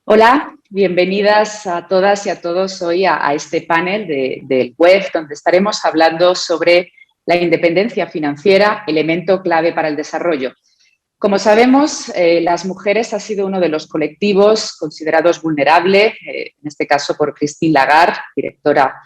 Hola, bienvenidas a todas y a todos hoy a este panel del web, donde estaremos hablando sobre la independencia financiera, elemento clave para el desarrollo. Como sabemos, las mujeres han sido uno de los colectivos considerados vulnerables, en este caso por Christine Lagarde, directora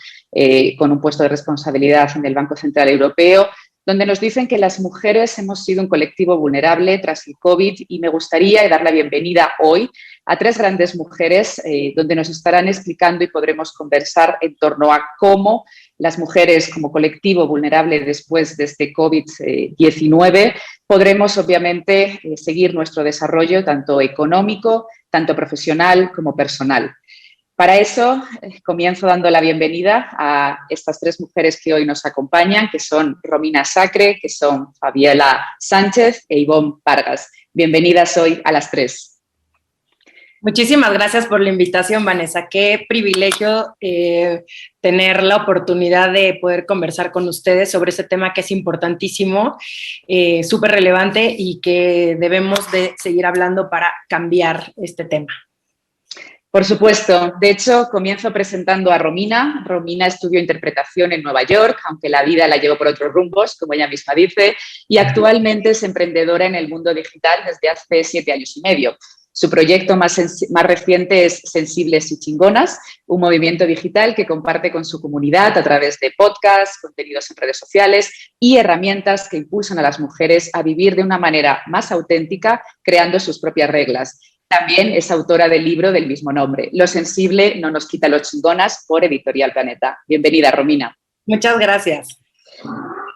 con un puesto de responsabilidad en el Banco Central Europeo, donde nos dicen que las mujeres hemos sido un colectivo vulnerable tras el COVID, y me gustaría dar la bienvenida hoy a tres grandes mujeres donde nos estarán explicando y podremos conversar en torno a cómo las mujeres como colectivo vulnerable después de este COVID-19 podremos obviamente seguir nuestro desarrollo tanto económico, tanto profesional como personal. Para eso, comienzo dando la bienvenida a estas tres mujeres que hoy nos acompañan, que son Romina Sacre, que son Fabiola Sánchez e Ivonne Vargas. Bienvenidas hoy a las tres. Muchísimas gracias por la invitación, Vanessa. Qué privilegio tener la oportunidad de poder conversar con ustedes sobre este tema que es importantísimo, súper relevante y que debemos de seguir hablando para cambiar este tema. Por supuesto. De hecho, comienzo presentando a Romina. Romina estudió interpretación en Nueva York, aunque la vida la llevó por otros rumbos, como ella misma dice, y actualmente es emprendedora en el mundo digital desde hace 7 años y medio. Su proyecto más reciente es Sensibles y Chingonas, un movimiento digital que comparte con su comunidad a través de podcasts, contenidos en redes sociales y herramientas que impulsan a las mujeres a vivir de una manera más auténtica, creando sus propias reglas. También es autora del libro del mismo nombre, Lo sensible no nos quita lo chingonas, por Editorial Planeta. Bienvenida, Romina. Muchas gracias.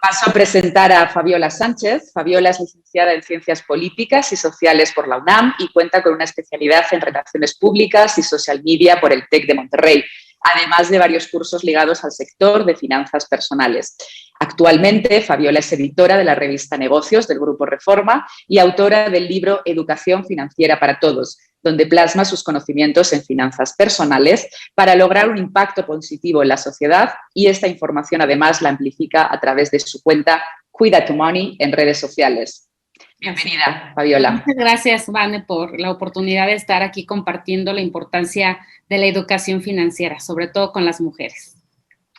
Paso a presentar a Fabiola Sánchez. Fabiola es licenciada en Ciencias Políticas y Sociales por la UNAM y cuenta con una especialidad en Relaciones Públicas y Social Media por el TEC de Monterrey, además de varios cursos ligados al sector de finanzas personales. Actualmente, Fabiola es editora de la revista Negocios del Grupo Reforma y autora del libro Educación Financiera para Todos, donde plasma sus conocimientos en finanzas personales para lograr un impacto positivo en la sociedad, y esta información además la amplifica a través de su cuenta Cuida tu Money en redes sociales. Bienvenida, Fabiola. Muchas gracias, Vane, por la oportunidad de estar aquí compartiendo la importancia de la educación financiera, sobre todo con las mujeres.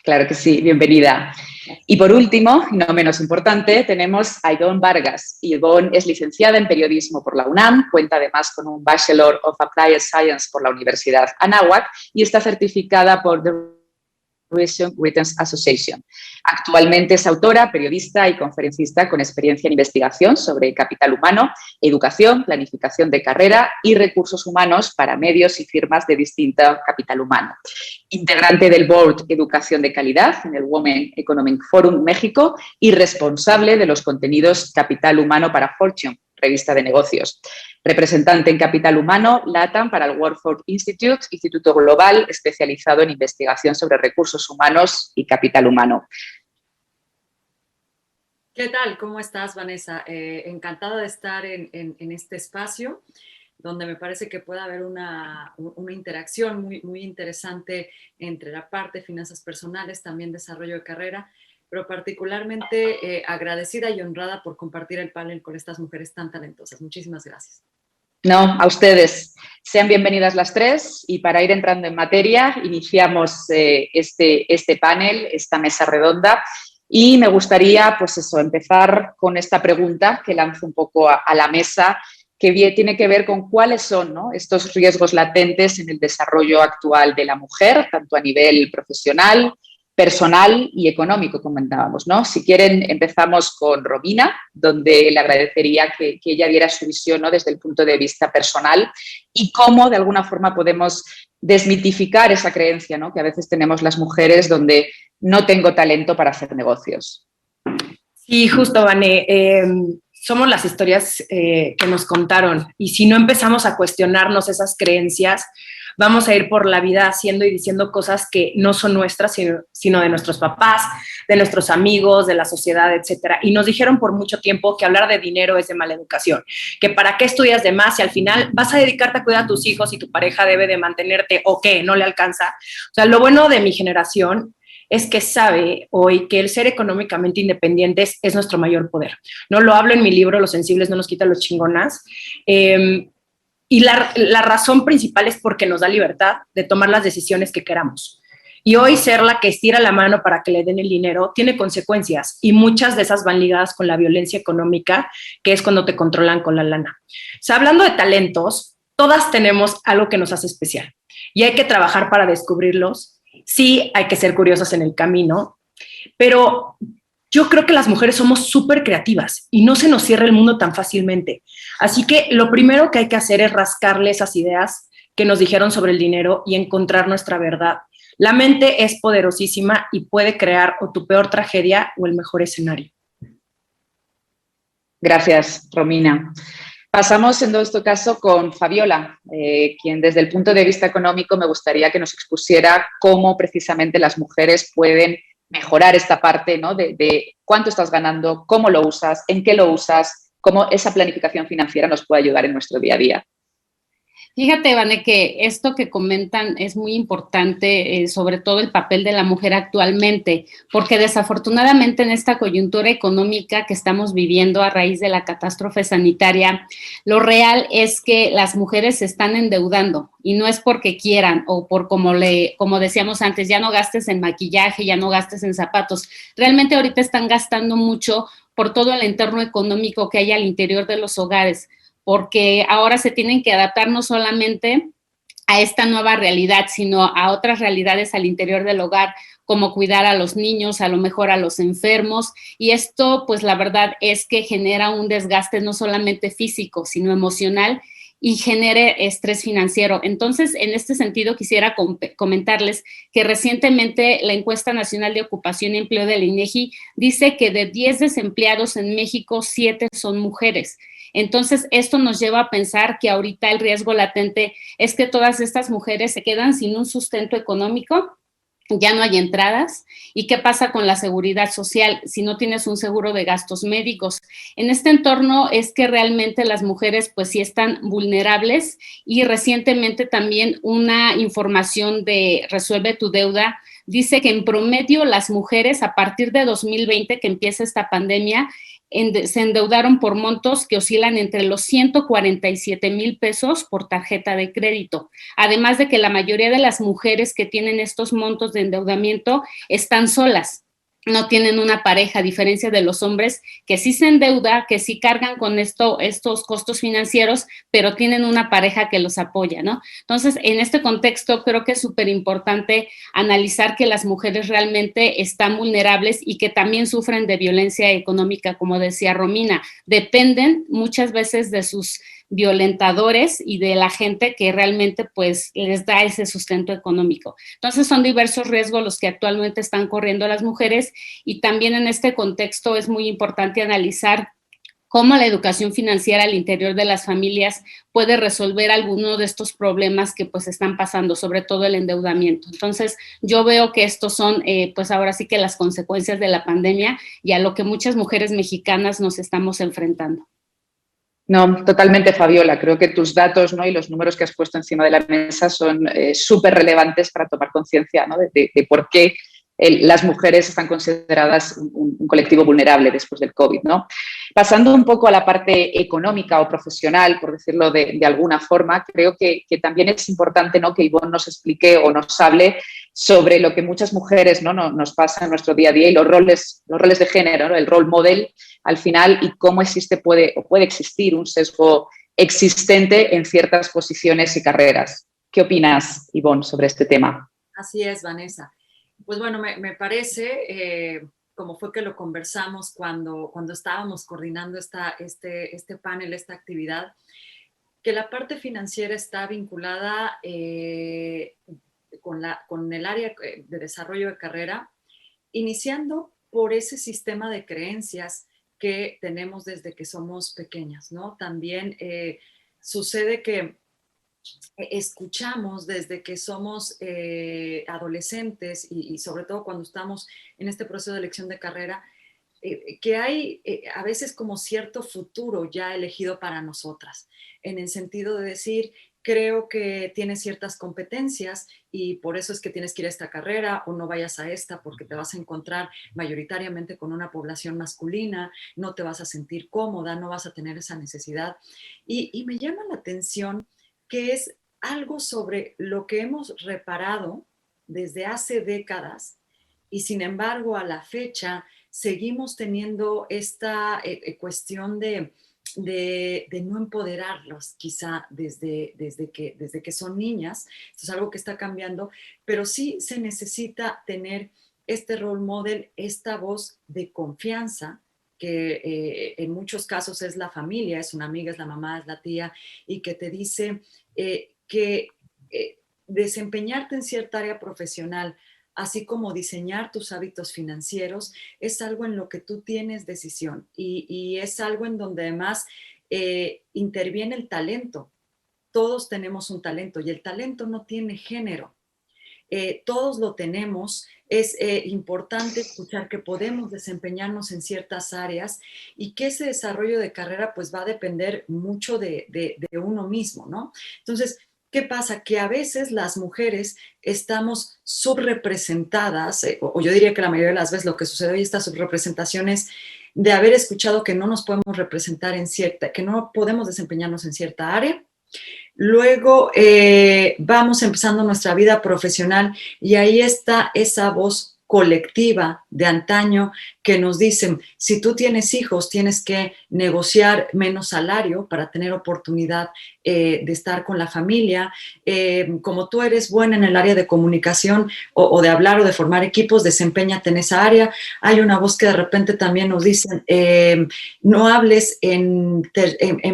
Claro que sí, bienvenida. Y por último, y no menos importante, tenemos a Ivonne Vargas. Ivonne es licenciada en Periodismo por la UNAM, cuenta además con un Bachelor of Applied Science por la Universidad Anáhuac y está certificada por The Written Association. Actualmente es autora, periodista y conferencista con experiencia en investigación sobre capital humano, educación, planificación de carrera y recursos humanos para medios y firmas de distinto capital humano. Integrante del Board Educación de Calidad en el Women Economic Forum México y responsable de los contenidos Capital Humano para Fortune, revista de negocios. Representante en Capital Humano, LATAM para el Workforce Institute, instituto global especializado en investigación sobre recursos humanos y capital humano. ¿Qué tal? ¿Cómo estás, Vanessa? Encantada de estar en este espacio, donde me parece que puede haber una interacción muy interesante entre la parte de finanzas personales, también desarrollo de carrera, pero particularmente agradecida y honrada por compartir el panel con estas mujeres tan talentosas. Muchísimas gracias. No, a ustedes. Sean bienvenidas las tres, y para ir entrando en materia, iniciamos este panel, esta mesa redonda, y me gustaría empezar con esta pregunta que lanzo un poco a la mesa, que tiene que ver con cuáles son, ¿no?, estos riesgos latentes en el desarrollo actual de la mujer, tanto a nivel profesional, personal y económico, comentábamos, ¿no? Si quieren, empezamos con Romina, donde le agradecería que ella diera su visión, ¿no?, desde el punto de vista personal, y cómo de alguna forma podemos desmitificar esa creencia, ¿no?, que a veces tenemos las mujeres, donde no tengo talento para hacer negocios. Sí, justo, Vane. Somos las historias que nos contaron, y si no empezamos a cuestionarnos esas creencias, vamos a ir por la vida haciendo y diciendo cosas que no son nuestras, sino de nuestros papás, de nuestros amigos, de la sociedad, etcétera. Y nos dijeron por mucho tiempo que hablar de dinero es de mala educación, que para qué estudias de más si al final vas a dedicarte a cuidar a tus hijos y tu pareja debe de mantenerte, o qué, no le alcanza. O sea, lo bueno de mi generación es que sabe hoy que el ser económicamente independientes es nuestro mayor poder. No lo hablo en mi libro, Los sensibles no nos quitan los chingonas, Y la razón principal es porque nos da libertad de tomar las decisiones que queramos. Y hoy ser la que estira la mano para que le den el dinero tiene consecuencias, y muchas de esas van ligadas con la violencia económica, que es cuando te controlan con la lana. O sea, hablando de talentos, todas tenemos algo que nos hace especial y hay que trabajar para descubrirlos. Sí, hay que ser curiosas en el camino, pero yo creo que las mujeres somos súper creativas y no se nos cierra el mundo tan fácilmente. Así que lo primero que hay que hacer es rascarle esas ideas que nos dijeron sobre el dinero y encontrar nuestra verdad. La mente es poderosísima y puede crear o tu peor tragedia o el mejor escenario. Gracias, Romina. Pasamos en este caso con Fabiola, quien desde el punto de vista económico me gustaría que nos expusiera cómo precisamente las mujeres pueden mejorar esta parte, ¿no? de cuánto estás ganando, cómo lo usas, en qué lo usas, cómo esa planificación financiera nos puede ayudar en nuestro día a día. Fíjate, Vane, que esto que comentan es muy importante, sobre todo el papel de la mujer actualmente, porque desafortunadamente en esta coyuntura económica que estamos viviendo a raíz de la catástrofe sanitaria, lo real es que las mujeres se están endeudando y no es porque quieran o por como decíamos antes, ya no gastes en maquillaje, ya no gastes en zapatos. Realmente ahorita están gastando mucho por todo el entorno económico que hay al interior de los hogares, porque ahora se tienen que adaptar no solamente a esta nueva realidad, sino a otras realidades al interior del hogar, como cuidar a los niños, a lo mejor a los enfermos, y esto, pues la verdad es que genera un desgaste no solamente físico, sino emocional, y genere estrés financiero. Entonces, en este sentido, quisiera comentarles que recientemente la Encuesta Nacional de Ocupación y Empleo del INEGI dice que de 10 desempleados en México, 7 son mujeres. Entonces, esto nos lleva a pensar que ahorita el riesgo latente es que todas estas mujeres se quedan sin un sustento económico, ya no hay entradas. ¿Y qué pasa con la seguridad social si no tienes un seguro de gastos médicos? En este entorno es que realmente las mujeres pues sí están vulnerables, y recientemente también una información de Resuelve tu Deuda dice que en promedio las mujeres a partir de 2020, que empieza esta pandemia, se endeudaron por montos que oscilan entre los 147,000 pesos por tarjeta de crédito. Además de que la mayoría de las mujeres que tienen estos montos de endeudamiento están solas, no tienen una pareja, a diferencia de los hombres que sí se endeuda, que sí cargan con estos costos financieros, pero tienen una pareja que los apoya, ¿no? Entonces, en este contexto, creo que es súper importante analizar que las mujeres realmente están vulnerables y que también sufren de violencia económica, como decía Romina. Dependen muchas veces de sus violentadores y de la gente que realmente pues les da ese sustento económico. Entonces son diversos riesgos los que actualmente están corriendo las mujeres, y también en este contexto es muy importante analizar cómo la educación financiera al interior de las familias puede resolver algunos de estos problemas que pues están pasando, sobre todo el endeudamiento. Entonces, yo veo que estos son, pues ahora sí que las consecuencias de la pandemia y a lo que muchas mujeres mexicanas nos estamos enfrentando. No, totalmente, Fabiola. Creo que tus datos, ¿no? y los números que has puesto encima de la mesa son súper relevantes para tomar conciencia, ¿no? de por qué las mujeres están consideradas un colectivo vulnerable después del COVID, ¿no? Pasando un poco a la parte económica o profesional, por decirlo de alguna forma, creo que también es importante, ¿no? que Ivonne nos explique o nos hable sobre lo que muchas mujeres, ¿no? nos pasa en nuestro día a día, y los roles de género, ¿no? el role model al final, y cómo puede existir un sesgo existente en ciertas posiciones y carreras. ¿Qué opinas, Ivonne, sobre este tema? Así es, Vanessa. Pues bueno, me parece, como fue que lo conversamos cuando estábamos coordinando este panel, esta actividad, que la parte financiera está vinculada con el área de desarrollo de carrera, iniciando por ese sistema de creencias que tenemos desde que somos pequeñas, ¿no? También sucede que escuchamos desde que somos adolescentes y sobre todo cuando estamos en este proceso de elección de carrera, que hay a veces como cierto futuro ya elegido para nosotras, en el sentido de decir, creo que tienes ciertas competencias y por eso es que tienes que ir a esta carrera, o no vayas a esta porque te vas a encontrar mayoritariamente con una población masculina, no te vas a sentir cómoda, no vas a tener esa necesidad. Y me llama la atención que es algo sobre lo que hemos reparado desde hace décadas y sin embargo a la fecha seguimos teniendo esta cuestión de no empoderarlos quizá desde que son niñas. Esto es algo que está cambiando, pero sí se necesita tener este role model, esta voz de confianza que en muchos casos es la familia, es una amiga, es la mamá, es la tía, y que te dice que desempeñarte en cierta área profesional, así como diseñar tus hábitos financieros, es algo en lo que tú tienes decisión y es algo en donde además interviene el talento. Todos tenemos un talento y el talento no tiene género. Todos lo tenemos. Es importante escuchar que podemos desempeñarnos en ciertas áreas y que ese desarrollo de carrera pues va a depender mucho de uno mismo, ¿no? Entonces, ¿qué pasa? Que a veces las mujeres estamos subrepresentadas, o yo diría que la mayoría de las veces lo que sucede hoy, esta subrepresentación es de haber escuchado que no nos podemos representar en cierta, que no podemos desempeñarnos en cierta área. Luego vamos empezando nuestra vida profesional y ahí está esa voz colectiva de antaño que nos dicen, si tú tienes hijos, tienes que negociar menos salario para tener oportunidad de estar con la familia. Como tú eres buena en el área de comunicación o de hablar o de formar equipos, desempéñate en esa área. Hay una voz que de repente también nos dicen, no hables en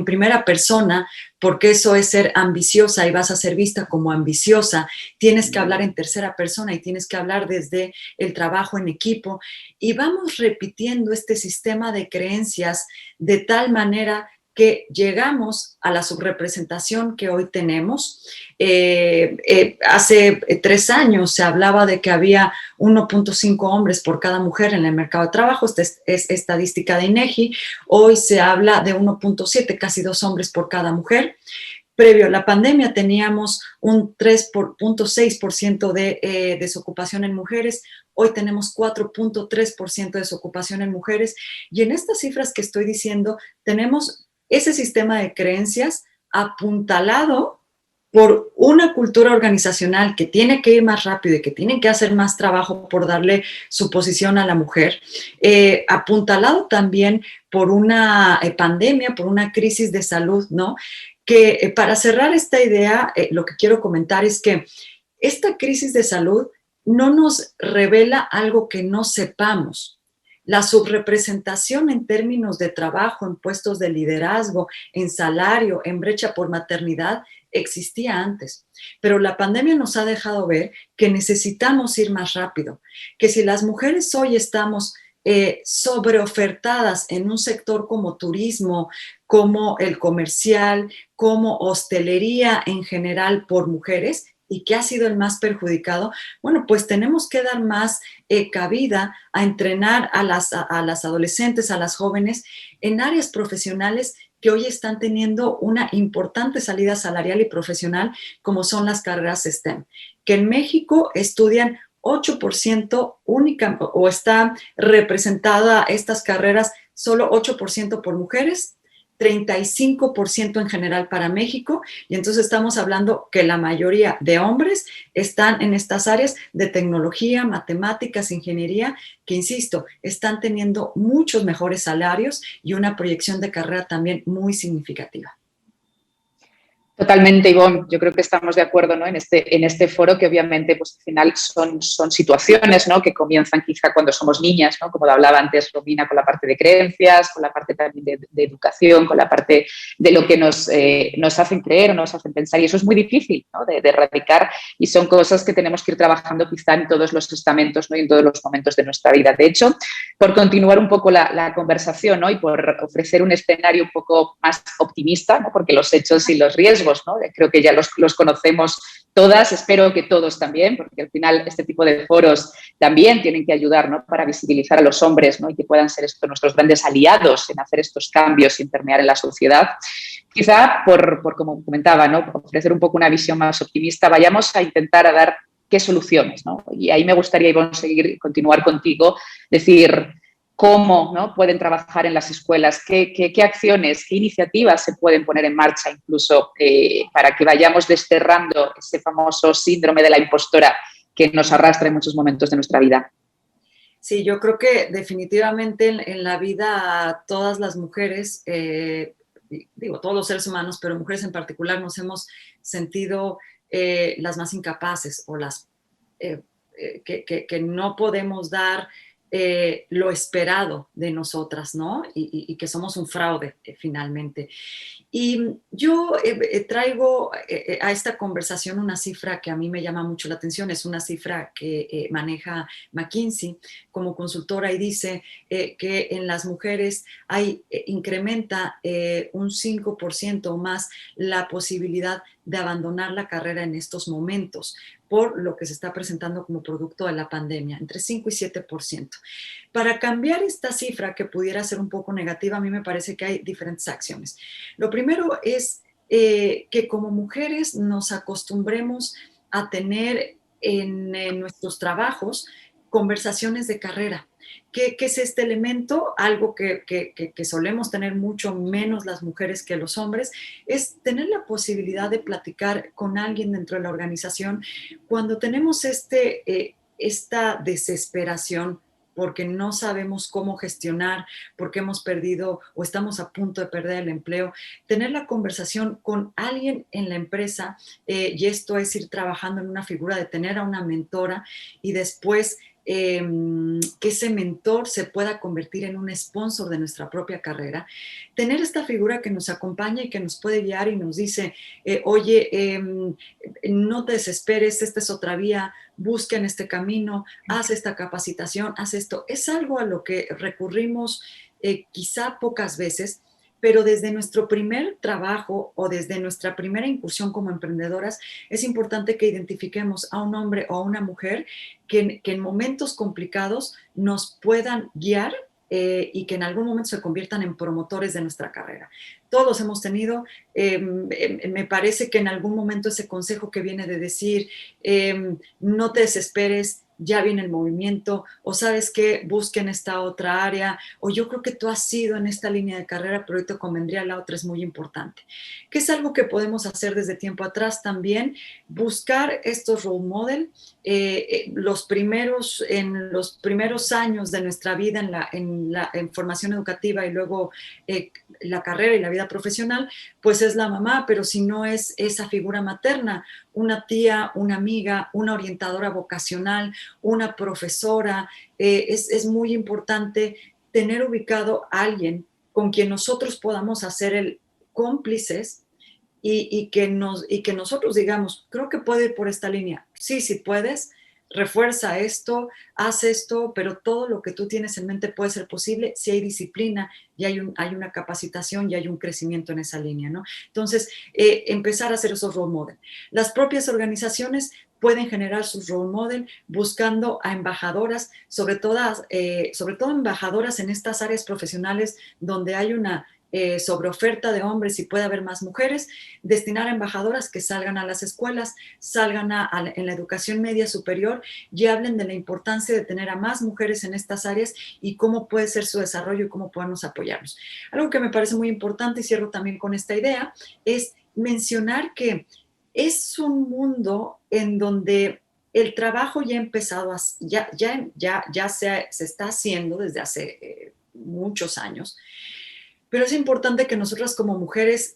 primera persona, porque eso es ser ambiciosa y vas a ser vista como ambiciosa. Tienes que hablar en tercera persona y tienes que hablar desde el trabajo en equipo. Y vamos repitiendo este sistema de creencias de tal manera que llegamos a la subrepresentación que hoy tenemos. Hace 3 años se hablaba de que había 1.5 hombres por cada mujer en el mercado de trabajo. Esta es estadística de INEGI. Hoy se habla de 1.7, casi 2 hombres por cada mujer. Previo a la pandemia teníamos un 3.6% de desocupación en mujeres. Hoy tenemos 4.3% de desocupación en mujeres. Y en estas cifras que estoy diciendo, tenemos ese sistema de creencias apuntalado por una cultura organizacional que tiene que ir más rápido y que tiene que hacer más trabajo por darle su posición a la mujer, apuntalado también por una pandemia, por una crisis de salud, ¿no? Que para cerrar esta idea, lo que quiero comentar es que esta crisis de salud no nos revela algo que no sepamos. La subrepresentación en términos de trabajo, en puestos de liderazgo, en salario, en brecha por maternidad, existía antes. Pero la pandemia nos ha dejado ver que necesitamos ir más rápido, que si las mujeres hoy estamos sobreofertadas en un sector como turismo, como el comercial, como hostelería en general por mujeres, y que ha sido el más perjudicado, bueno, pues tenemos que dar más cabida a entrenar a las adolescentes, a las jóvenes en áreas profesionales que hoy están teniendo una importante salida salarial y profesional, como son las carreras STEM, que en México estudian 8% única, o está representada estas carreras solo 8% por mujeres, 35% en general para México, y entonces estamos hablando que la mayoría de hombres están en estas áreas de tecnología, matemáticas, ingeniería, que insisto, están teniendo muchos mejores salarios y una proyección de carrera también muy significativa. Totalmente, Ivonne. Yo creo que estamos de acuerdo, ¿no? en este foro, que obviamente pues, al final son situaciones, ¿no? que comienzan quizá cuando somos niñas, ¿no? como lo hablaba antes Romina, con la parte de creencias, con la parte también de educación, con la parte de lo que nos hacen creer, nos hacen pensar, y eso es muy difícil, ¿no? de erradicar, y son cosas que tenemos que ir trabajando quizá en todos los estamentos, ¿no? y en todos los momentos de nuestra vida. De hecho, por continuar un poco la conversación, ¿no? y por ofrecer un escenario un poco más optimista, ¿no? porque los hechos y los riesgos, ¿no? Creo que ya los conocemos todas, espero que todos también, porque al final este tipo de foros también tienen que ayudar, ¿no? para visibilizar a los hombres, ¿no? y que puedan ser nuestros grandes aliados en hacer estos cambios y en permear en la sociedad. Quizá, por como comentaba, ¿no? por ofrecer un poco una visión más optimista, vayamos a intentar a dar qué soluciones, ¿no? Y ahí me gustaría, Ivonne, continuar contigo, decir, cómo, ¿no?, pueden trabajar en las escuelas, qué acciones, qué iniciativas se pueden poner en marcha incluso para que vayamos desterrando ese famoso síndrome de la impostora que nos arrastra en muchos momentos de nuestra vida. Sí, yo creo que definitivamente en la vida todas las mujeres, digo todos los seres humanos, pero mujeres en particular nos hemos sentido las más incapaces o las que no podemos dar lo esperado de nosotras, ¿no? Y que somos un fraude finalmente. Y yo traigo a esta conversación una cifra que a mí me llama mucho la atención, es una cifra que maneja McKinsey como consultora y dice que en las mujeres incrementa un 5% o más la posibilidad de abandonar la carrera en estos momentos por lo que se está presentando como producto de la pandemia, entre 5 y 7%. Para cambiar esta cifra que pudiera ser un poco negativa, a mí me parece que hay diferentes acciones. Lo primero es que como mujeres nos acostumbremos a tener en nuestros trabajos conversaciones de carrera. ¿Qué es este elemento? Algo que solemos tener mucho menos las mujeres que los hombres, es tener la posibilidad de platicar con alguien dentro de la organización cuando tenemos esta desesperación porque no sabemos cómo gestionar, porque hemos perdido o estamos a punto de perder el empleo, tener la conversación con alguien en la empresa, y esto es ir trabajando en una figura de tener a una mentora y después que ese mentor se pueda convertir en un sponsor de nuestra propia carrera, tener esta figura que nos acompaña y que nos puede guiar y nos dice, oye, no te desesperes, esta es otra vía, busca en este camino, haz esta capacitación, haz esto. Es algo a lo que recurrimos quizá pocas veces, pero desde nuestro primer trabajo o desde nuestra primera incursión como emprendedoras, es importante que identifiquemos a un hombre o a una mujer que en momentos complicados nos puedan guiar y que en algún momento se conviertan en promotores de nuestra carrera. Todos hemos tenido, me parece que en algún momento ese consejo que viene de decir, no te desesperes, ya viene el movimiento, o sabes que busquen esta otra área, o yo creo que tú has sido en esta línea de carrera, pero hoy te convendría la otra, es muy importante. Que es algo que podemos hacer desde tiempo atrás también, buscar estos role model, en los primeros años de nuestra vida en formación educativa y luego la carrera y la vida profesional, pues es la mamá, pero si no es esa figura materna, una tía, una amiga, una orientadora vocacional, una profesora, es muy importante tener ubicado a alguien con quien nosotros podamos hacer el cómplices y que nosotros digamos, creo que puede ir por esta línea. Sí, sí puedes, refuerza esto, haz esto, pero todo lo que tú tienes en mente puede ser posible si hay disciplina y hay una capacitación y hay un crecimiento en esa línea, ¿no? Entonces, empezar a hacer esos role model. Las propias organizaciones pueden generar sus role model buscando a embajadoras, sobre todo embajadoras en estas áreas profesionales donde hay una sobreoferta de hombres y puede haber más mujeres, destinar a embajadoras que salgan a las escuelas, salgan en la educación media superior y hablen de la importancia de tener a más mujeres en estas áreas y cómo puede ser su desarrollo y cómo podemos apoyarlos. Algo que me parece muy importante, y cierro también con esta idea, es mencionar que es un mundo en donde el trabajo ya ha empezado, ya se está haciendo desde hace muchos años, pero es importante que nosotras como mujeres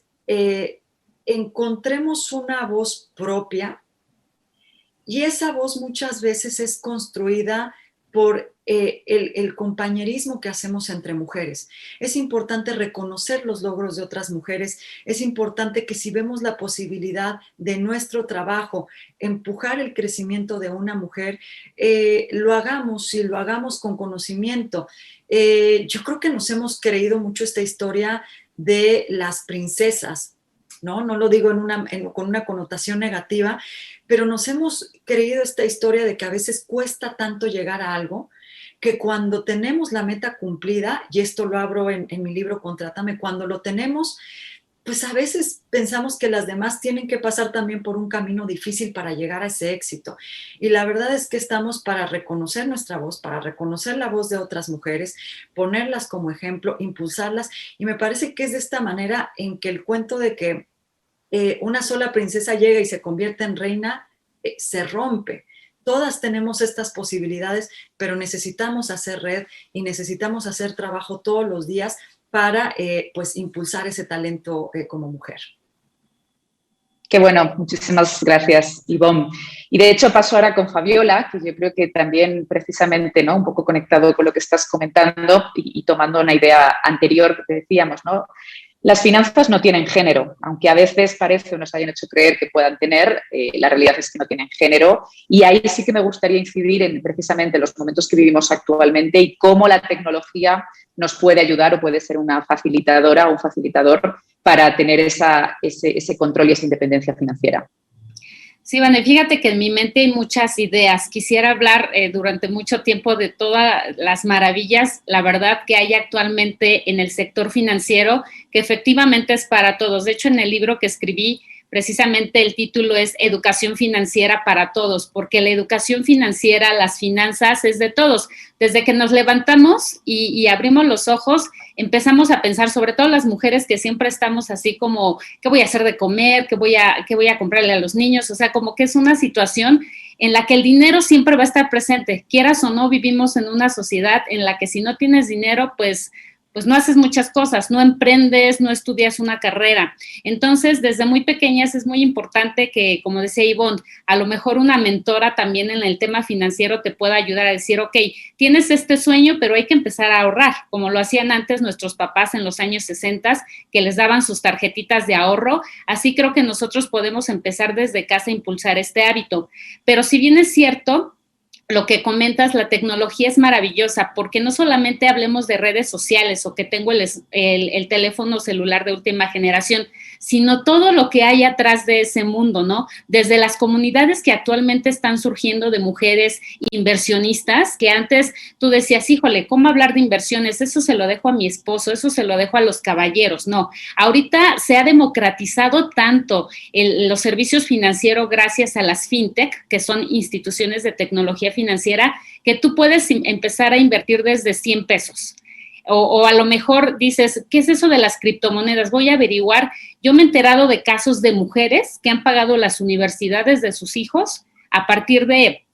encontremos una voz propia y esa voz muchas veces es construida por el compañerismo que hacemos entre mujeres. Es importante reconocer los logros de otras mujeres, es importante que si vemos la posibilidad de nuestro trabajo, empujar el crecimiento de una mujer, lo hagamos y lo hagamos con conocimiento. Yo creo que nos hemos creído mucho esta historia de las princesas, ¿no? No lo digo con una connotación negativa, pero nos hemos creído esta historia de que a veces cuesta tanto llegar a algo que cuando tenemos la meta cumplida, y esto lo abro en mi libro Contrátame, cuando lo tenemos, pues a veces pensamos que las demás tienen que pasar también por un camino difícil para llegar a ese éxito. Y la verdad es que estamos para reconocer nuestra voz, para reconocer la voz de otras mujeres, ponerlas como ejemplo, impulsarlas. Y me parece que es de esta manera en que el cuento de que una sola princesa llega y se convierte en reina se rompe. Todas tenemos estas posibilidades, pero necesitamos hacer red y necesitamos hacer trabajo todos los días para pues impulsar ese talento como mujer. Qué bueno, muchísimas gracias, Ivonne. Y de hecho paso ahora con Fabiola, que yo creo que también precisamente, ¿no?, un poco conectado con lo que estás comentando y tomando una idea anterior que te decíamos, ¿no? Las finanzas no tienen género, aunque a veces parece o nos hayan hecho creer que puedan tener, la realidad es que no tienen género, y ahí sí que me gustaría incidir en precisamente los momentos que vivimos actualmente y cómo la tecnología nos puede ayudar o puede ser una facilitadora o un facilitador para tener ese control y esa independencia financiera. Sí, Vane, fíjate que en mi mente hay muchas ideas. Quisiera hablar durante mucho tiempo de todas las maravillas, la verdad, que hay actualmente en el sector financiero, que efectivamente es para todos. De hecho, en el libro que escribí, precisamente el título es Educación Financiera para Todos, porque la educación financiera, las finanzas, es de todos. Desde que nos levantamos y abrimos los ojos, empezamos a pensar, sobre todo las mujeres que siempre estamos así como, ¿qué voy a hacer de comer? ¿Qué voy a comprarle a los niños? O sea, como que es una situación en la que el dinero siempre va a estar presente. Quieras o no, vivimos en una sociedad en la que si no tienes dinero, pues no haces muchas cosas, no emprendes, no estudias una carrera. Entonces, desde muy pequeñas es muy importante que, como decía Ivonne, a lo mejor una mentora también en el tema financiero te pueda ayudar a decir, ok, tienes este sueño, pero hay que empezar a ahorrar, como lo hacían antes nuestros papás en los años 60, que les daban sus tarjetitas de ahorro. Así creo que nosotros podemos empezar desde casa a impulsar este hábito. Pero si bien es cierto, lo que comentas, la tecnología es maravillosa, porque no solamente hablemos de redes sociales o que tengo el teléfono celular de última generación, sino todo lo que hay atrás de ese mundo, ¿no? Desde las comunidades que actualmente están surgiendo de mujeres inversionistas, que antes tú decías, híjole, ¿cómo hablar de inversiones? Eso se lo dejo a mi esposo, eso se lo dejo a los caballeros. No, ahorita se ha democratizado tanto los servicios financieros gracias a las fintech, que son instituciones de tecnología financiera, que tú puedes empezar a invertir desde 100 pesos. O a lo mejor dices, ¿qué es eso de las criptomonedas? Voy a averiguar. Yo me he enterado de casos de mujeres que han pagado las universidades de sus hijos a partir de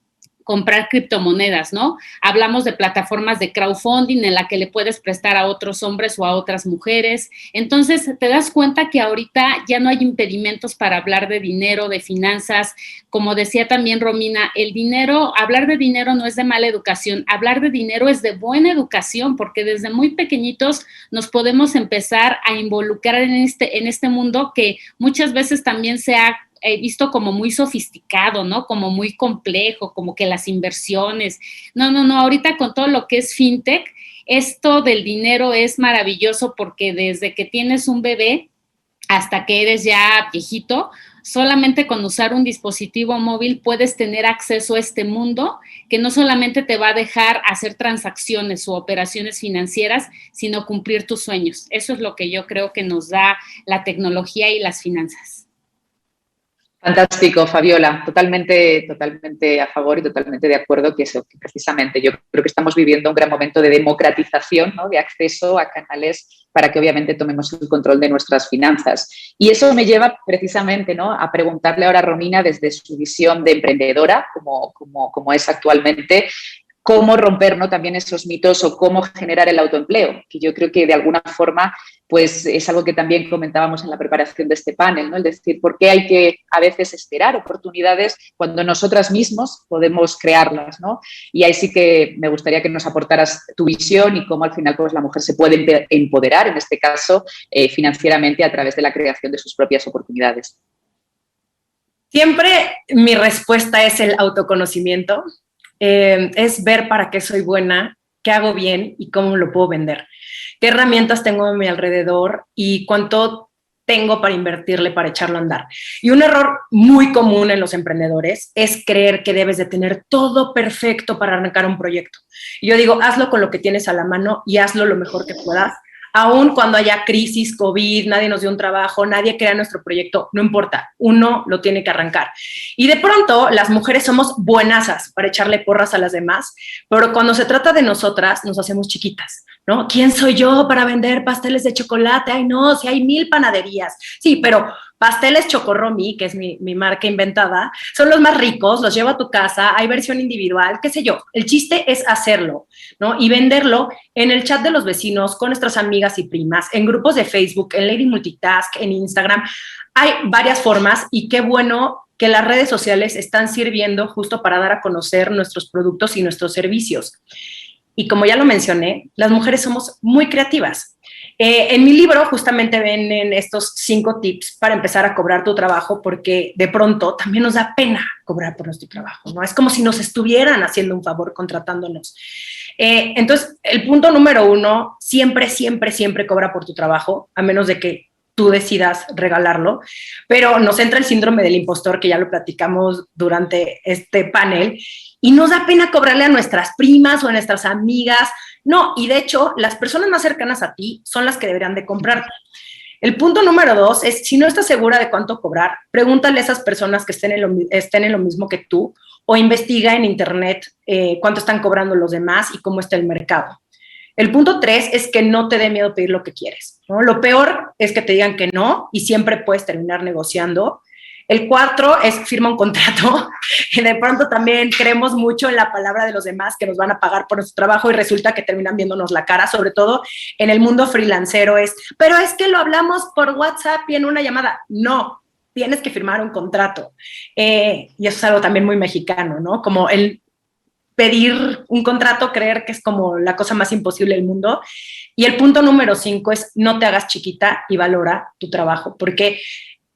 comprar criptomonedas, ¿no? Hablamos de plataformas de crowdfunding en la que le puedes prestar a otros hombres o a otras mujeres. Entonces, te das cuenta que ahorita ya no hay impedimentos para hablar de dinero, de finanzas. Como decía también Romina, el dinero, hablar de dinero no es de mala educación, hablar de dinero es de buena educación, porque desde muy pequeñitos nos podemos empezar a involucrar en este mundo que muchas veces también se ha visto como muy sofisticado, ¿no? Como muy complejo, como que las inversiones. No, ahorita con todo lo que es fintech, esto del dinero es maravilloso porque desde que tienes un bebé hasta que eres ya viejito, solamente con usar un dispositivo móvil puedes tener acceso a este mundo que no solamente te va a dejar hacer transacciones o operaciones financieras, sino cumplir tus sueños. Eso es lo que yo creo que nos da la tecnología y las finanzas. Fantástico, Fabiola. Totalmente a favor y totalmente de acuerdo que eso, que precisamente yo creo que estamos viviendo un gran momento de democratización, ¿no?, de acceso a canales para que obviamente tomemos el control de nuestras finanzas. Y eso me lleva precisamente, ¿no?, a preguntarle ahora a Romina desde su visión de emprendedora, como es actualmente, cómo romper, ¿no?, también esos mitos o cómo generar el autoempleo, que yo creo que de alguna forma pues es algo que también comentábamos en la preparación de este panel, ¿no? Es decir, ¿por qué hay que a veces esperar oportunidades cuando nosotras mismos podemos crearlas, ¿no? Y ahí sí que me gustaría que nos aportaras tu visión y cómo al final pues la mujer se puede empoderar, en este caso, financieramente a través de la creación de sus propias oportunidades. Siempre mi respuesta es el autoconocimiento. Es ver para qué soy buena, qué hago bien y cómo lo puedo vender, qué herramientas tengo a mi alrededor y cuánto tengo para invertirle, para echarlo a andar. Y un error muy común en los emprendedores es creer que debes de tener todo perfecto para arrancar un proyecto. Y yo digo, hazlo con lo que tienes a la mano y hazlo lo mejor que puedas. Aún cuando haya crisis, COVID, nadie nos dio un trabajo, nadie crea nuestro proyecto, no importa, uno lo tiene que arrancar. Y de pronto las mujeres somos buenasas para echarle porras a las demás, pero cuando se trata de nosotras nos hacemos chiquitas, ¿no? ¿Quién soy yo para vender pasteles de chocolate? Ay, no, si hay 1000 panaderías. Sí, pero pasteles Chocorromi, que es mi marca inventada, son los más ricos, los llevo a tu casa, hay versión individual, qué sé yo. El chiste es hacerlo, ¿no? Y venderlo en el chat de los vecinos, con nuestras amigas y primas, en grupos de Facebook, en Lady Multitask, en Instagram. Hay varias formas y qué bueno que las redes sociales están sirviendo justo para dar a conocer nuestros productos y nuestros servicios. Y como ya lo mencioné, las mujeres somos muy creativas. En mi libro justamente ven en estos 5 tips para empezar a cobrar tu trabajo, porque de pronto también nos da pena cobrar por nuestro trabajo, ¿no? Es como si nos estuvieran haciendo un favor contratándonos. Entonces, el punto número 1, siempre, siempre, siempre cobra por tu trabajo, a menos de que tú decidas regalarlo, pero nos entra el síndrome del impostor, que ya lo platicamos durante este panel, y nos da pena cobrarle a nuestras primas o a nuestras amigas. No, y de hecho, las personas más cercanas a ti son las que deberían de comprarte. El punto número 2 es, si no estás segura de cuánto cobrar, pregúntale a esas personas que estén en lo mismo que tú, o investiga en internet cuánto están cobrando los demás y cómo está el mercado. El punto 3 es que no te dé miedo pedir lo que quieres, ¿no? Lo peor es que te digan que no y siempre puedes terminar negociando. El 4 es firma un contrato, y de pronto también creemos mucho en la palabra de los demás que nos van a pagar por nuestro trabajo y resulta que terminan viéndonos la cara, sobre todo en el mundo freelancero pero es que lo hablamos por WhatsApp y en una llamada. No, tienes que firmar un contrato. Y eso es algo también muy mexicano, ¿no? Como el pedir un contrato, creer que es como la cosa más imposible del mundo. Y el punto número 5 es no te hagas chiquita y valora tu trabajo, porque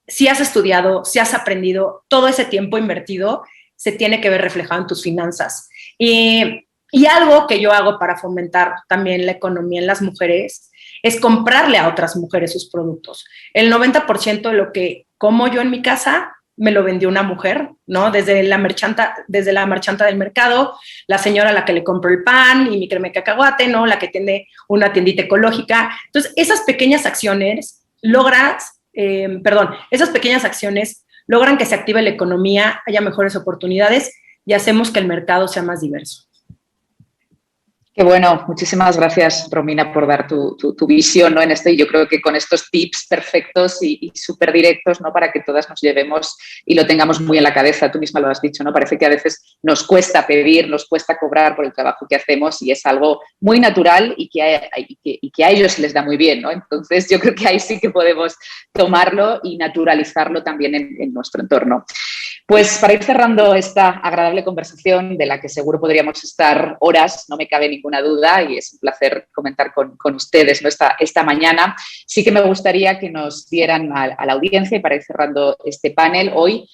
si has estudiado, si has aprendido, todo ese tiempo invertido se tiene que ver reflejado en tus finanzas. Y algo que yo hago para fomentar también la economía en las mujeres es comprarle a otras mujeres sus productos. El 90% de lo que como yo en mi casa me lo vendió una mujer, ¿no? Desde la marchanta del mercado, la señora a la que le compro el pan y mi crema de cacahuate, ¿no? La que tiene una tiendita ecológica. Entonces, esas pequeñas acciones esas pequeñas acciones logran que se active la economía, haya mejores oportunidades y hacemos que el mercado sea más diverso. Qué bueno, muchísimas gracias, Romina, por dar tu visión, ¿no? En esto, y yo creo que con estos tips perfectos y súper directos, ¿no? Para que todas nos llevemos y lo tengamos muy en la cabeza. Tú misma lo has dicho, ¿no? Parece que a veces nos cuesta pedir, nos cuesta cobrar por el trabajo que hacemos y es algo muy natural y que a ellos les da muy bien, ¿no? Entonces, yo creo que ahí sí que podemos tomarlo y naturalizarlo también en nuestro entorno. Pues para ir cerrando esta agradable conversación, de la que seguro podríamos estar horas, no me cabe ninguna duda, y es un placer comentar con ustedes, ¿no? esta mañana, sí que me gustaría que nos dieran a la audiencia, y para ir cerrando este panel hoy,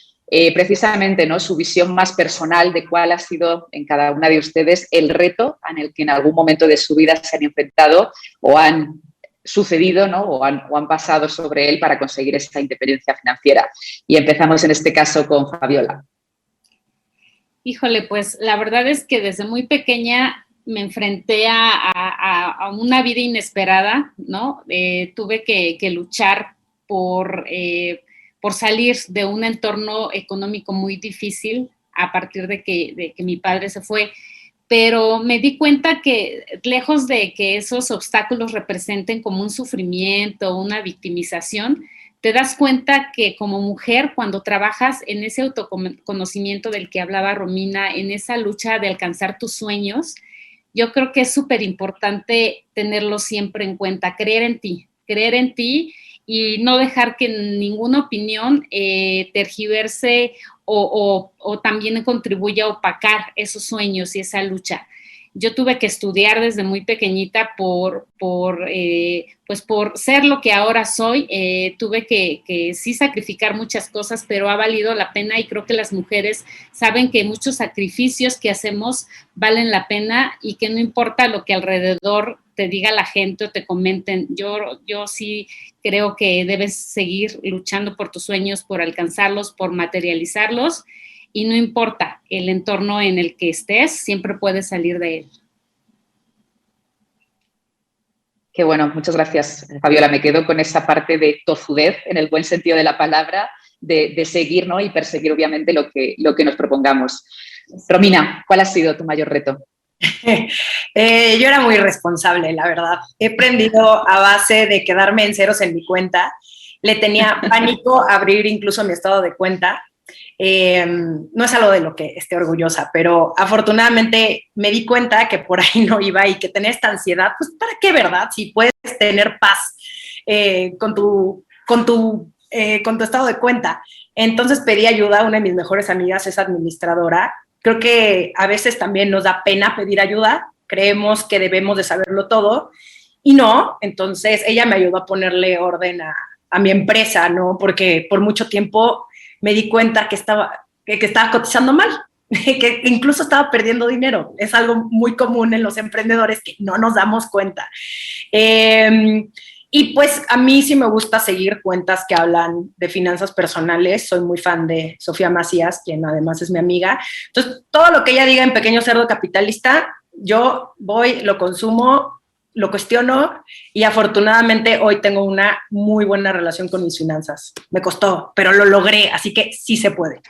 precisamente, ¿no? Su visión más personal de cuál ha sido en cada una de ustedes el reto en el que en algún momento de su vida se han enfrentado o han sucedido, ¿no? o han pasado sobre él para conseguir esa independencia financiera. Y empezamos en este caso con Fabiola. Híjole, pues la verdad es que desde muy pequeña me enfrenté a una vida inesperada, ¿no? Tuve que luchar por salir de un entorno económico muy difícil a partir de que mi padre se fue. Pero me di cuenta que lejos de que esos obstáculos representen como un sufrimiento, una victimización, te das cuenta que como mujer, cuando trabajas en ese autoconocimiento del que hablaba Romina, en esa lucha de alcanzar tus sueños, yo creo que es súper importante tenerlo siempre en cuenta, creer en ti y no dejar que ninguna opinión tergiverse o también contribuye a opacar esos sueños y esa lucha. Yo tuve que estudiar desde muy pequeñita por ser lo que ahora soy. Tuve que sí sacrificar muchas cosas, pero ha valido la pena y creo que las mujeres saben que muchos sacrificios que hacemos valen la pena y que no importa lo que alrededor te diga la gente o te comenten. Yo sí creo que debes seguir luchando por tus sueños, por alcanzarlos, por materializarlos, y no importa el entorno en el que estés, siempre puedes salir de él. Qué bueno, muchas gracias, Fabiola. Me quedo con esa parte de tozudez, en el buen sentido de la palabra, de seguir, ¿no? Y perseguir, obviamente, lo que nos propongamos. Romina, ¿cuál ha sido tu mayor reto? Yo era muy responsable, la verdad. He aprendido a base de quedarme en ceros en mi cuenta. Le tenía pánico a abrir incluso mi estado de cuenta. No es algo de lo que esté orgullosa, pero afortunadamente me di cuenta que por ahí no iba y que tener esta ansiedad, pues ¿para qué, verdad? Si puedes tener paz con tu estado de cuenta. Entonces pedí ayuda, una de mis mejores amigas es administradora. Creo que a veces también nos da pena pedir ayuda, creemos que debemos de saberlo todo y no, entonces ella me ayudó a ponerle orden a mi empresa, ¿no? Porque por mucho tiempo me di cuenta que estaba cotizando mal, que incluso estaba perdiendo dinero. Es algo muy común en los emprendedores que no nos damos cuenta. Y pues a mí sí me gusta seguir cuentas que hablan de finanzas personales. Soy muy fan de Sofía Macías, quien además es mi amiga. Entonces, todo lo que ella diga en Pequeño Cerdo Capitalista, yo voy, lo consumo, lo cuestiono y afortunadamente hoy tengo una muy buena relación con mis finanzas. Me costó, pero lo logré, así que sí se puede.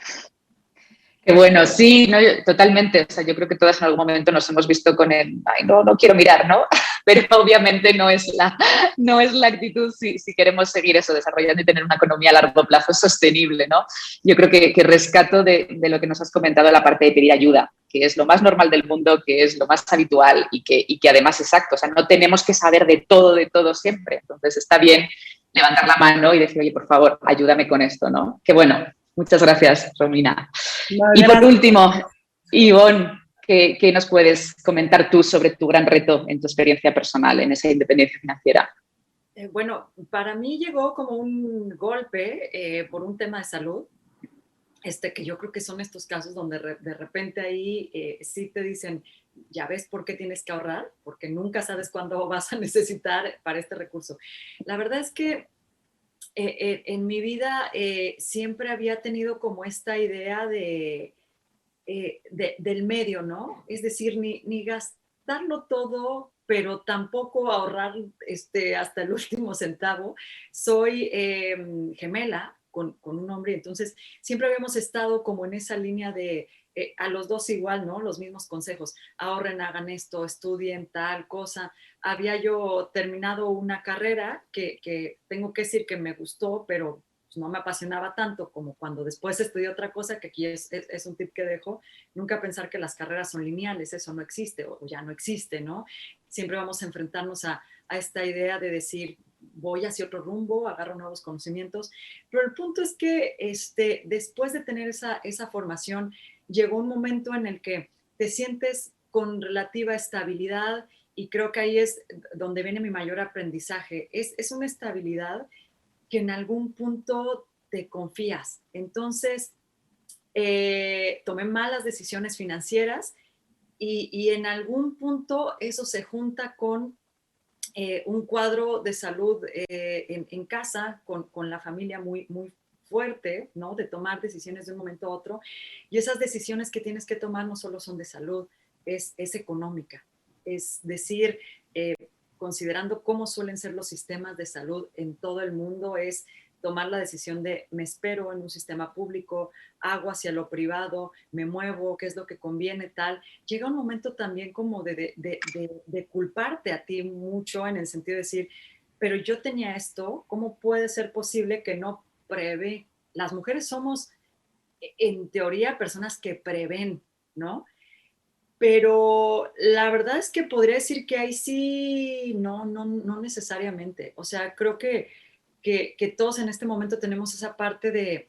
Qué bueno, sí, no, totalmente. O sea, yo creo que todas en algún momento nos hemos visto con el, ay, no quiero mirar, ¿no? Pero obviamente no es la actitud si queremos seguir eso, desarrollando y tener una economía a largo plazo sostenible, ¿no? Yo creo que rescato de lo que nos has comentado la parte de pedir ayuda, que es lo más normal del mundo, que es lo más habitual y que además, exacto, o sea, no tenemos que saber de todo siempre. Entonces está bien levantar la mano y decir, oye, por favor, ayúdame con esto, ¿no? Qué bueno. Muchas gracias, Romina. No, y por gracias. último, Ivonne, ¿qué nos puedes comentar tú sobre tu gran reto en tu experiencia personal en esa independencia financiera? Bueno, para mí llegó como un golpe por un tema de salud, que yo creo que son estos casos donde de repente ahí sí te dicen, ya ves por qué tienes que ahorrar, porque nunca sabes cuándo vas a necesitar para este recurso. La verdad es que en mi vida siempre había tenido como esta idea del medio, ¿no? Es decir, ni gastarlo todo, pero tampoco ahorrar hasta el último centavo. Soy gemela con un hombre, entonces siempre habíamos estado como en esa línea de a los dos igual, ¿no? Los mismos consejos, ahorren, hagan esto, estudien tal cosa. Había yo terminado una carrera que tengo que decir que me gustó, pero pues, no me apasionaba tanto como cuando después estudié otra cosa, que aquí es un tip que dejo, nunca pensar que las carreras son lineales, eso no existe o ya no existe, ¿no? Siempre vamos a enfrentarnos a esta idea de decir, voy hacia otro rumbo, agarro nuevos conocimientos, pero el punto es que después de tener esa formación, llegó un momento en el que te sientes con relativa estabilidad y creo que ahí es donde viene mi mayor aprendizaje. Es una estabilidad que en algún punto te confías. Entonces, tomé malas decisiones financieras y en algún punto eso se junta con un cuadro de salud en casa, con la familia muy fuerte, ¿no? De tomar decisiones de un momento a otro. Y esas decisiones que tienes que tomar no solo son de salud, es económica. Es decir, considerando cómo suelen ser los sistemas de salud en todo el mundo, es tomar la decisión de me espero en un sistema público, hago hacia lo privado, me muevo, qué es lo que conviene, tal. Llega un momento también como de culparte a ti mucho en el sentido de decir, pero yo tenía esto, ¿cómo puede ser posible que no prevé? Las mujeres somos, en teoría, personas que prevén, ¿no? Pero la verdad es que podría decir que ahí sí, no necesariamente. O sea, creo que todos en este momento tenemos esa parte de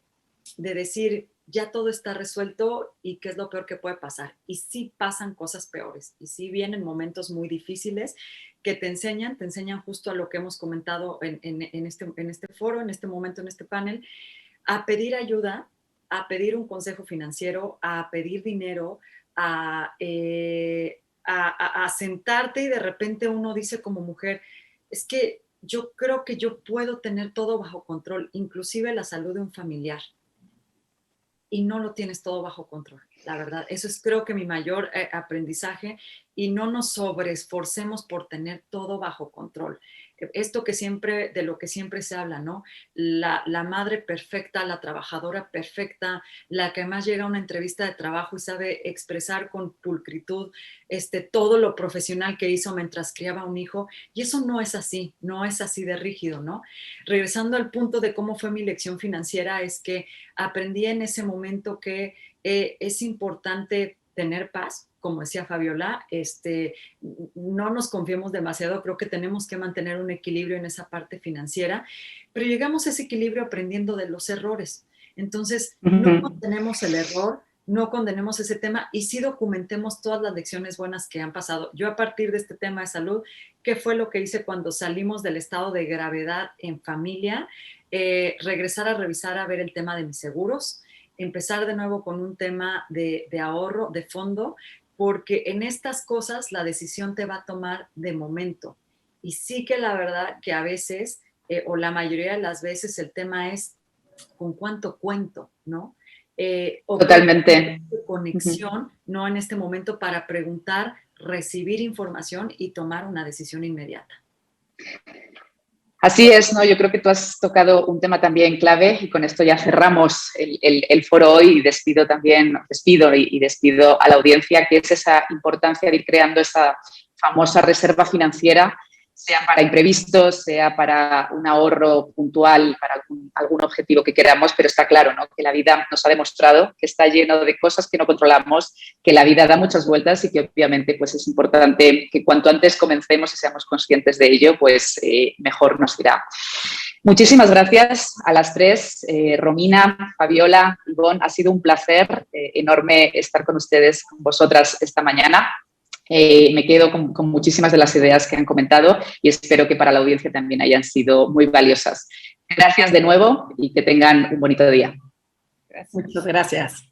decir, ya todo está resuelto y qué es lo peor que puede pasar. Y sí pasan cosas peores y sí vienen momentos muy difíciles que te enseñan justo a lo que hemos comentado en este foro, en este momento, en este panel, a pedir ayuda, a pedir un consejo financiero, a pedir dinero, a sentarte y de repente uno dice como mujer, es que yo creo que yo puedo tener todo bajo control, inclusive la salud de un familiar. Y no lo tienes todo bajo control, la verdad. Eso es creo que mi mayor aprendizaje y no nos sobreesforcemos por tener todo bajo control. Esto de lo que siempre se habla, ¿no? La madre perfecta, la trabajadora perfecta, la que más llega a una entrevista de trabajo y sabe expresar con pulcritud todo lo profesional que hizo mientras criaba un hijo, y eso no es así de rígido, ¿no? Regresando al punto de cómo fue mi lección financiera, es que aprendí en ese momento que es importante tener paz. Como decía Fabiola, no nos confiemos demasiado, creo que tenemos que mantener un equilibrio en esa parte financiera, pero llegamos a ese equilibrio aprendiendo de los errores. Entonces, no condenemos el error, no condenemos ese tema y sí documentemos todas las lecciones buenas que han pasado. Yo, a partir de este tema de salud, ¿qué fue lo que hice cuando salimos del estado de gravedad en familia? Regresar a revisar, a ver el tema de mis seguros, empezar de nuevo con un tema de ahorro, de fondo, porque en estas cosas la decisión te va a tomar de momento. Y sí que la verdad que a veces, o la mayoría de las veces, el tema es con cuánto cuento, ¿no? Totalmente. Conexión, ¿no? En este momento, para preguntar, recibir información y tomar una decisión inmediata. Así es, ¿no? Yo creo que tú has tocado un tema también clave y con esto ya cerramos el foro hoy y despido a la audiencia, que es esa importancia de ir creando esa famosa reserva financiera, sea para imprevistos, sea para un ahorro puntual, para algún objetivo que queramos, pero está claro, ¿no? Que la vida nos ha demostrado que está lleno de cosas que no controlamos, que la vida da muchas vueltas y que obviamente pues es importante que cuanto antes comencemos y seamos conscientes de ello, pues mejor nos irá. Muchísimas gracias a las tres, Romina, Fabiola, Ivonne, ha sido un placer enorme estar con ustedes, con vosotras esta mañana. Me quedo con muchísimas de las ideas que han comentado y espero que para la audiencia también hayan sido muy valiosas. Gracias de nuevo y que tengan un bonito día. Muchas gracias.